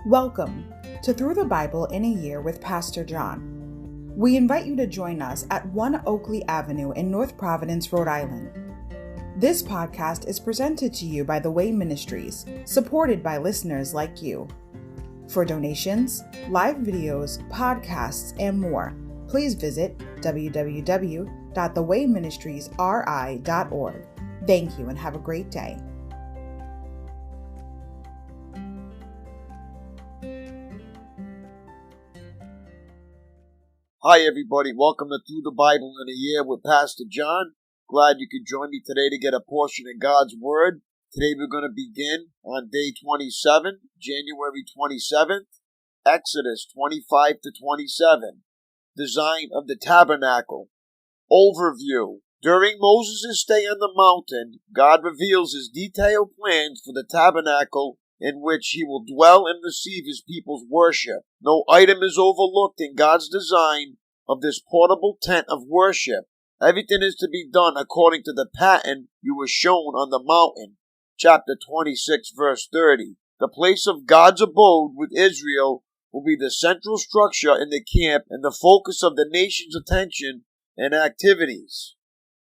Welcome to Through the Bible in a Year with Pastor John. We invite you to join us at 1 Oakleigh Avenue in North Providence, Rhode Island. This podcast is presented to you by The Way Ministries, supported by listeners like you. For donations, live videos, podcasts, and more, please visit www.thewayministriesri.org. Thank you and have a great day. Hi everybody, welcome to Through the Bible in a Year with Pastor John. Glad you could join me today to get a portion of God's Word. Today we're going to begin on day 27, January 27th, Exodus 25 to 27. Design of the tabernacle. Overview. During Moses' stay on the mountain, God reveals his detailed plans for the tabernacle in which he will dwell and receive his people's worship. No item is overlooked in God's design of this portable tent of worship. Everything is to be done according to the pattern you were shown on the mountain. Chapter 26, verse 30. The place of God's abode with Israel will be the central structure in the camp and the focus of the nation's attention and activities.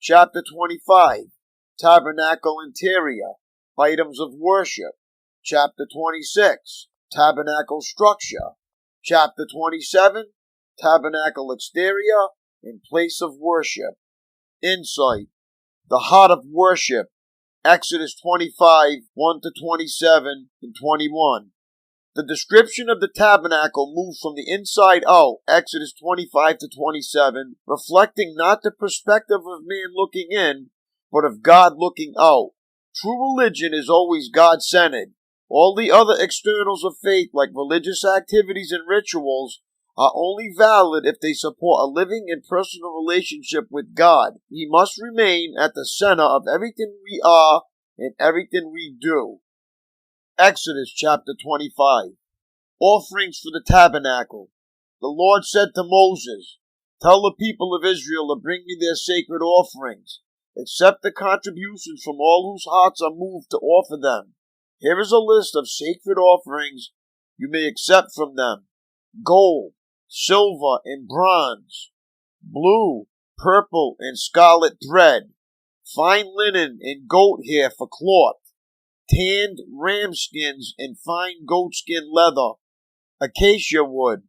Chapter 25. Tabernacle interior. Items of worship. Chapter 26, Tabernacle structure. Chapter 27, Tabernacle exterior and place of worship. Insight. The heart of worship. Exodus 25, 1 to 27 and 21. The description of the tabernacle moves from the inside out, Exodus 25 to 27, reflecting not the perspective of man looking in, but of God looking out. True religion is always God-centered. All the other externals of faith, like religious activities and rituals, are only valid if they support a living and personal relationship with God. He must remain at the center of everything we are and everything we do. Exodus chapter 25. Offerings for the tabernacle. The Lord said to Moses, "Tell the people of Israel to bring me their sacred offerings. Accept the contributions from all whose hearts are moved to offer them. Here is a list of sacred offerings you may accept from them: gold, silver, and bronze, blue, purple, and scarlet thread, fine linen and goat hair for cloth, tanned ram skins and fine goatskin leather, acacia wood,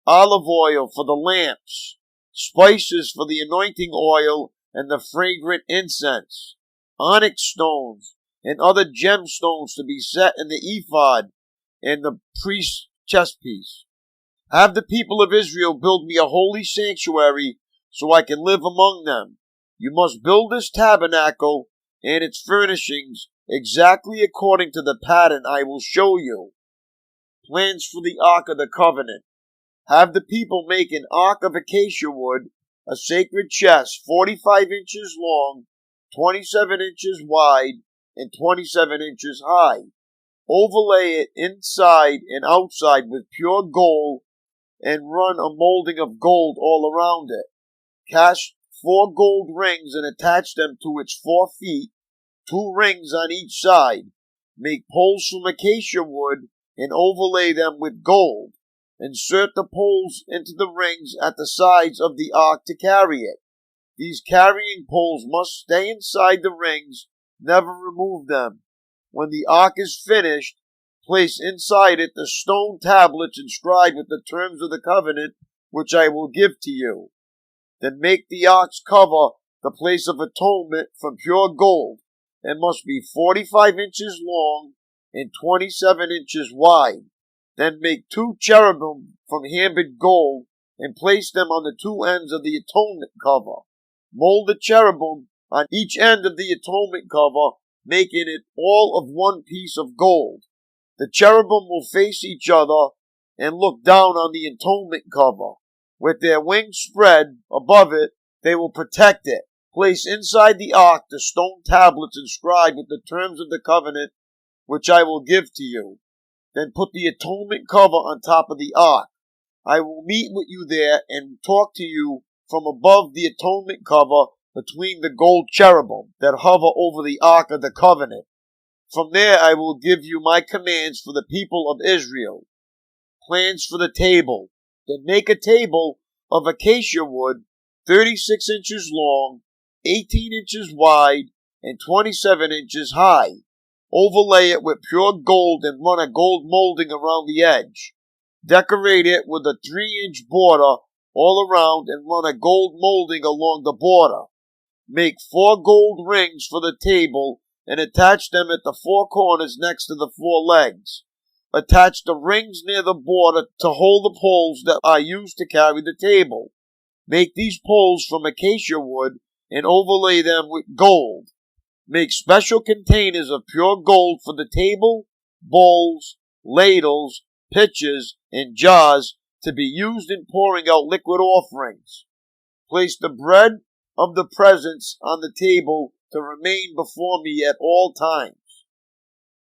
olive oil for the lamps, spices for the anointing oil and the fragrant incense, onyx stones, and other gemstones to be set in the ephod and the priest's chestpiece. Have the people of Israel build me a holy sanctuary so I can live among them. You must build this tabernacle and its furnishings exactly according to the pattern I will show you." Plans for the Ark of the Covenant. Have the people make an ark of acacia wood, a sacred chest 45 inches long, 27 inches wide, and 27 inches high. Overlay it inside and outside with pure gold and run a molding of gold all around it. Cast 4 gold rings and attach them to its 4 feet, 2 rings on each side. Make poles from acacia wood and overlay them with gold. Insert the poles into the rings at the sides of the ark to carry it. These carrying poles must stay inside the rings. Never remove them. When the ark is finished, place inside it the stone tablets inscribed with the terms of the covenant which I will give to you. Then make the ark's cover the place of atonement from pure gold, and must be 45 inches long and 27 inches wide. Then make 2 cherubim from hammered gold and place them on the 2 ends of the atonement cover. Mold the cherubim on each end of the atonement cover, making it all of one piece of gold. The cherubim will face each other and look down on the atonement cover. With their wings spread above it, they will protect it. Place inside the ark the stone tablets inscribed with the terms of the covenant which I will give to you. Then put the atonement cover on top of the ark. I will meet with you there and talk to you from above the atonement cover between the gold cherubim that hover over the Ark of the Covenant. From there I will give you my commands for the people of Israel. Plans for the table. Then make a table of acacia wood, 36 inches long, 18 inches wide, and 27 inches high. Overlay it with pure gold and run a gold molding around the edge. Decorate it with a 3-inch border all around and run a gold molding along the border. Make 4 gold rings for the table and attach them at the 4 corners next to the 4 legs. Attach the rings near the border to hold the poles that are used to carry the table. Make these poles from acacia wood and overlay them with gold. Make special containers of pure gold for the table, bowls, ladles, pitchers, and jars to be used in pouring out liquid offerings. Place the bread of the presence on the table to remain before me at all times.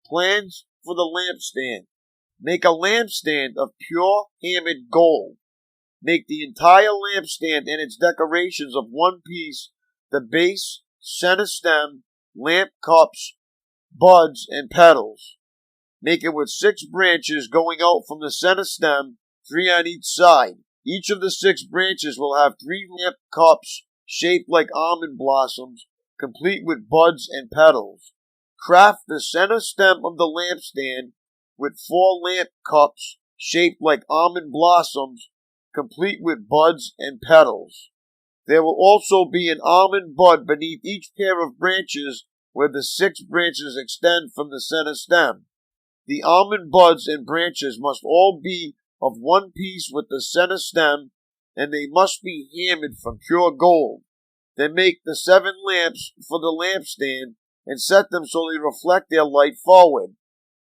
Plans for the lampstand. Make a lampstand of pure hammered gold. Make the entire lampstand and its decorations of one piece, the base, center stem, lamp cups, buds, and petals. Make it with 6 branches going out from the center stem, 3 on each side. Each of the 6 branches will have 3 lamp cups shaped like almond blossoms, complete with buds and petals. Craft the center stem of the lampstand with 4 lamp cups shaped like almond blossoms, complete with buds and petals. There will also be an almond bud beneath each pair of branches where the 6 branches extend from the center stem. The almond buds and branches must all be of one piece with the center stem, and they must be hammered from pure gold. Then make the 7 lamps for the lampstand and set them so they reflect their light forward.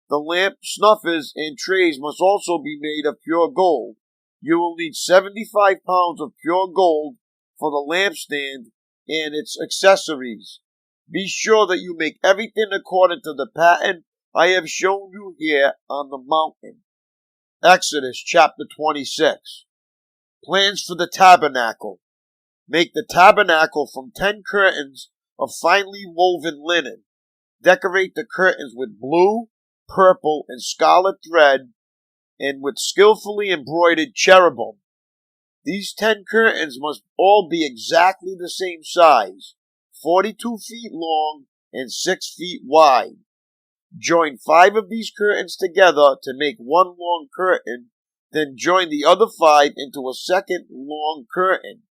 The lamp snuffers and trays must also be made of pure gold. You will need 75 pounds of pure gold for the lampstand and its accessories. Be sure that you make everything according to the pattern I have shown you here on the mountain. Exodus chapter 26. Plans for the tabernacle. Make the tabernacle from 10 curtains of finely woven linen. Decorate the curtains with blue, purple, and scarlet thread, and with skillfully embroidered cherubim. These 10 curtains must all be exactly the same size, 42 feet long and 6 feet wide. Join 5 of these curtains together to make one long curtain, then join the other 5 into a second long curtain.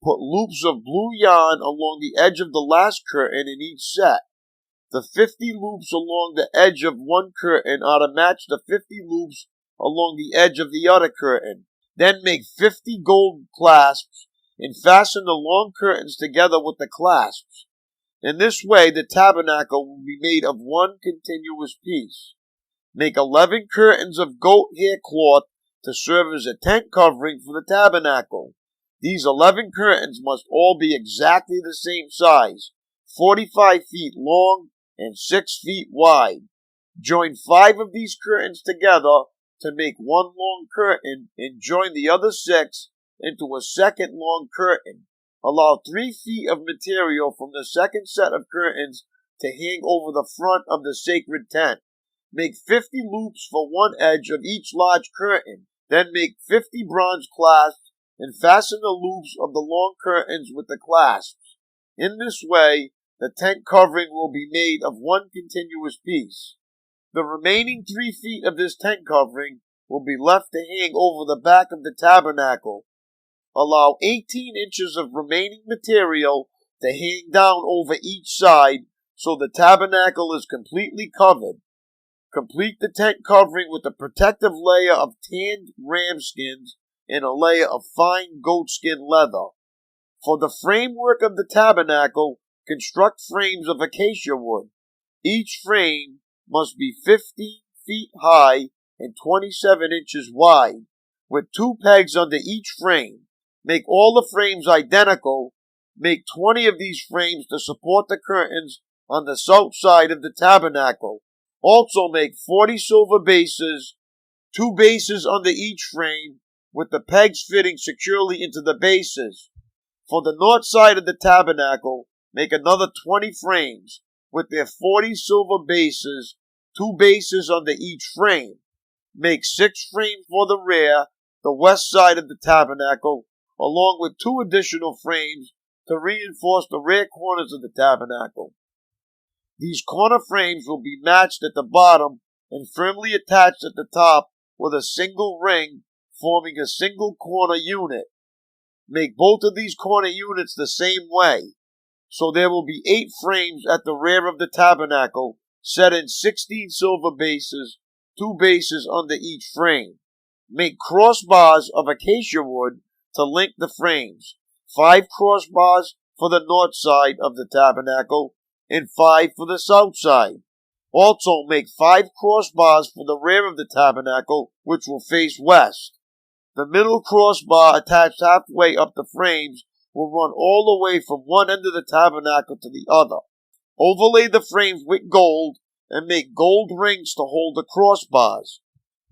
Put loops of blue yarn along the edge of the last curtain in each set. The 50 loops along the edge of one curtain are to match the 50 loops along the edge of the other curtain. Then make 50 gold clasps and fasten the long curtains together with the clasps. In this way, the tabernacle will be made of one continuous piece. Make 11 curtains of goat hair cloth to serve as a tent covering for the tabernacle. These 11 curtains must all be exactly the same size, 45 feet long and 6 feet wide. Join 5 of these curtains together to make one long curtain and join the other 6 into a second long curtain. Allow 3 feet of material from the second set of curtains to hang over the front of the sacred tent. Make 50 loops for one edge of each large curtain. Then make 50 bronze clasps and fasten the loops of the long curtains with the clasps. In this way, the tent covering will be made of one continuous piece. The remaining 3 feet of this tent covering will be left to hang over the back of the tabernacle. Allow 18 inches of remaining material to hang down over each side so the tabernacle is completely covered. Complete the tent covering with a protective layer of tanned ram skins and a layer of fine goatskin leather. For the framework of the tabernacle, construct frames of acacia wood. Each frame must be 15 feet high and 27 inches wide, with 2 pegs under each frame. Make all the frames identical. Make 20 of these frames to support the curtains on the south side of the tabernacle. Also make 40 silver bases, 2 bases under each frame, with the pegs fitting securely into the bases. For the north side of the tabernacle, make another 20 frames. with their 40 silver bases, 2 bases under each frame. Make 6 frames for the rear, the west side of the tabernacle, along with 2 additional frames to reinforce the rear corners of the tabernacle. These corner frames will be matched at the bottom and firmly attached at the top with a single ring, forming a single corner unit. Make both of these corner units the same way, so there will be 8 frames at the rear of the tabernacle, set in 16 silver bases, 2 bases under each frame. Make crossbars of acacia wood to link the frames, 5 crossbars for the north side of the tabernacle, and 5 for the south side. Also make 5 crossbars for the rear of the tabernacle, which will face west. The middle crossbar attached halfway up the frames will run all the way from one end of the tabernacle to the other. Overlay the frames with gold and make gold rings to hold the crossbars.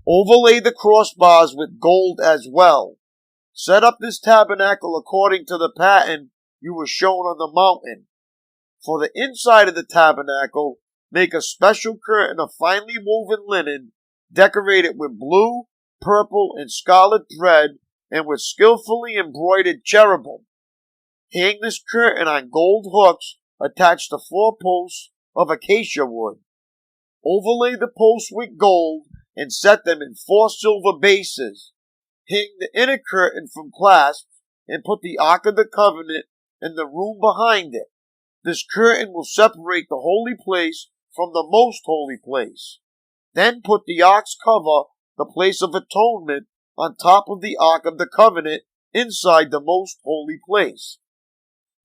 Overlay the crossbars with gold as well. Set up this tabernacle according to the pattern you were shown on the mountain. For the inside of the tabernacle, make a special curtain of finely woven linen, decorated with blue, purple, and scarlet thread, and with skillfully embroidered cherubim. Hang this curtain on gold hooks attached to 4 posts of acacia wood. Overlay the posts with gold and set them in 4 silver bases. Hang the inner curtain from clasps and put the Ark of the Covenant in the room behind it. This curtain will separate the holy place from the most holy place. Then put the Ark's cover, the place of atonement, on top of the Ark of the Covenant inside the most holy place.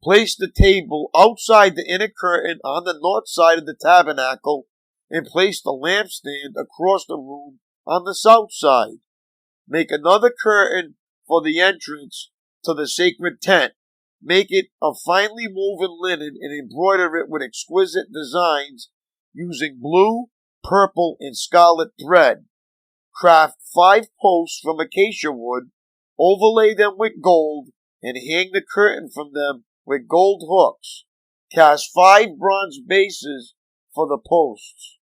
Place the table outside the inner curtain on the north side of the tabernacle, and place the lampstand across the room on the south side. Make another curtain for the entrance to the sacred tent. Make it of finely woven linen and embroider it with exquisite designs using blue, purple, and scarlet thread. Craft 5 posts from acacia wood, overlay them with gold, and hang the curtain from them with gold hooks. Cast 5 bronze bases for the posts.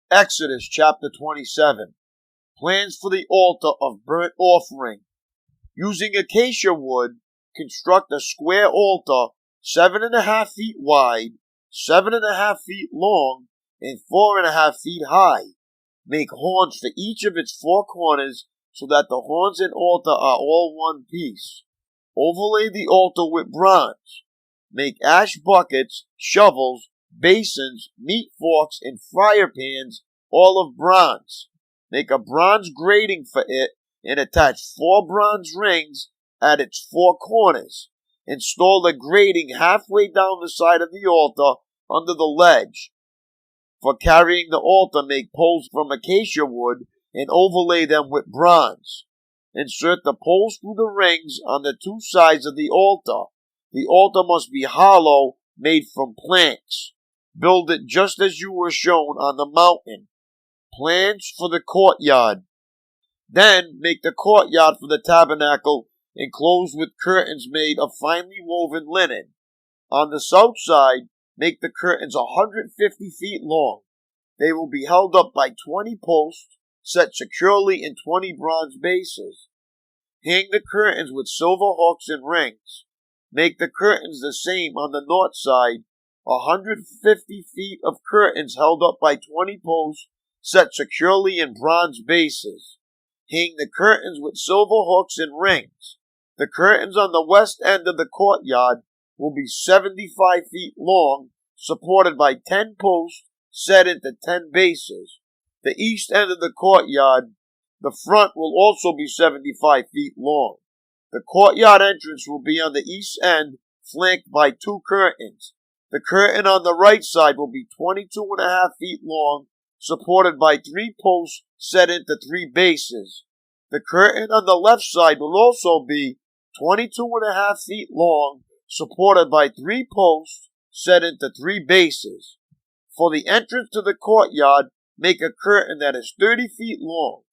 Exodus chapter 27. Plans for the altar of burnt offering. Using acacia wood, construct a square altar 7.5 feet wide, 7.5 feet long, and 4.5 feet high. Make horns for each of its 4 corners so that the horns and altar are all one piece. Overlay the altar with bronze. Make ash buckets, shovels, basins, meat forks, and fire pans, all of bronze. Make a bronze grating for it and attach 4 bronze rings at its 4 corners. Install the grating halfway down the side of the altar under the ledge. For carrying the altar, make poles from acacia wood and overlay them with bronze. Insert the poles through the rings on the 2 sides of the altar. The altar must be hollow, made from planks. Build it just as you were shown on the mountain. Plans for the courtyard. Then make the courtyard for the tabernacle enclosed with curtains made of finely woven linen. On the south side, make the curtains 150 feet long. They will be held up by 20 posts set securely in 20 bronze bases. Hang the curtains with silver hooks and rings. Make the curtains the same on the north side, 150 feet of curtains held up by 20 posts set securely in bronze bases. Hang the curtains with silver hooks and rings. The curtains on the west end of the courtyard will be 75 feet long, supported by 10 posts set into 10 bases. The east end of the courtyard, the front, will also be 75 feet long. The courtyard entrance will be on the east end, flanked by 2 curtains. The curtain on the right side will be 22.5 feet long, supported by 3 posts set into 3 bases. The curtain on the left side will also be 22.5 feet long, supported by 3 posts set into 3 bases. For the entrance to the courtyard, make a curtain that is 30 feet long.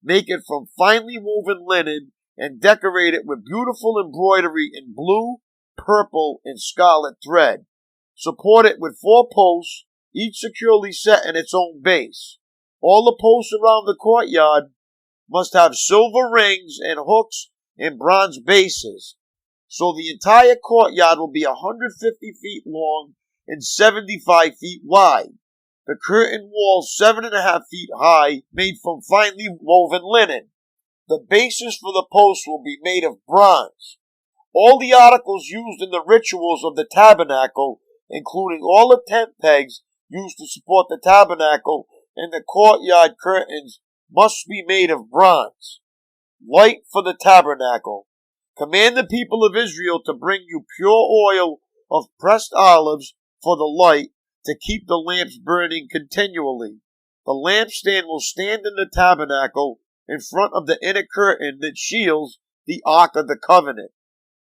Make it from finely woven linen and decorate it with beautiful embroidery in blue, purple, and scarlet thread. Support it with 4 posts each securely set in its own base. All the posts around the courtyard must have silver rings and hooks and bronze bases. So the entire courtyard will be 150 feet long and 75 feet wide. The curtain walls 7.5 feet high, made from finely woven linen. The bases for the posts will be made of bronze. All the articles used in the rituals of the tabernacle, including all the tent pegs used to support the tabernacle and the courtyard curtains, must be made of bronze. Light for the tabernacle. Command the people of Israel to bring you pure oil of pressed olives for the light, to keep the lamps burning continually. The lampstand will stand in the tabernacle in front of the inner curtain that shields the Ark of the Covenant.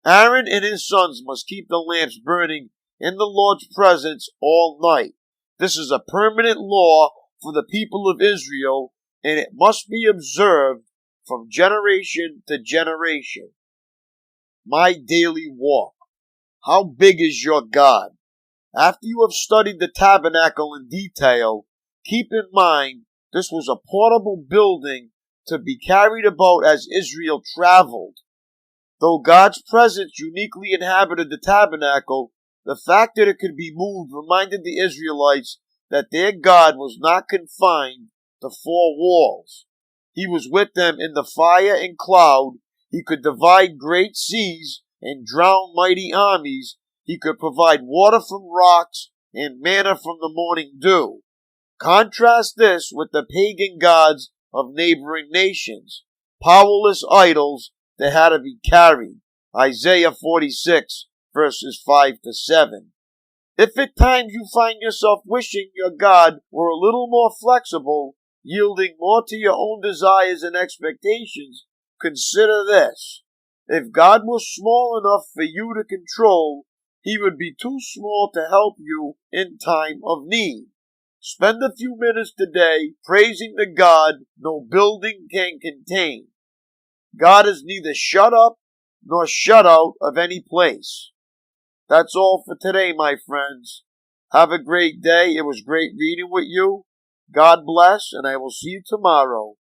Aaron and his sons must keep the lamps burning in the Lord's presence all night. This is a permanent law for the people of Israel, and it must be observed from generation to generation. My daily walk. How big is your God? After you have studied the tabernacle in detail, keep in mind this was a portable building to be carried about as Israel traveled. Though God's presence uniquely inhabited the tabernacle, the fact that it could be moved reminded the Israelites that their God was not confined to four walls. He was with them in the fire and cloud. He could divide great seas and drown mighty armies. He could provide water from rocks and manna from the morning dew. Contrast this with the pagan gods of neighboring nations, powerless idols that had to be carried. Isaiah 46, verses 5 to 7. If at times you find yourself wishing your God were a little more flexible, yielding more to your own desires and expectations, consider this. If God was small enough for you to control, He would be too small to help you in time of need. Spend a few minutes today praising the God no building can contain. God is neither shut up nor shut out of any place. That's all for today, my friends. Have a great day. It was great reading with you. God bless, and I will see you tomorrow.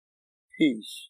Peace.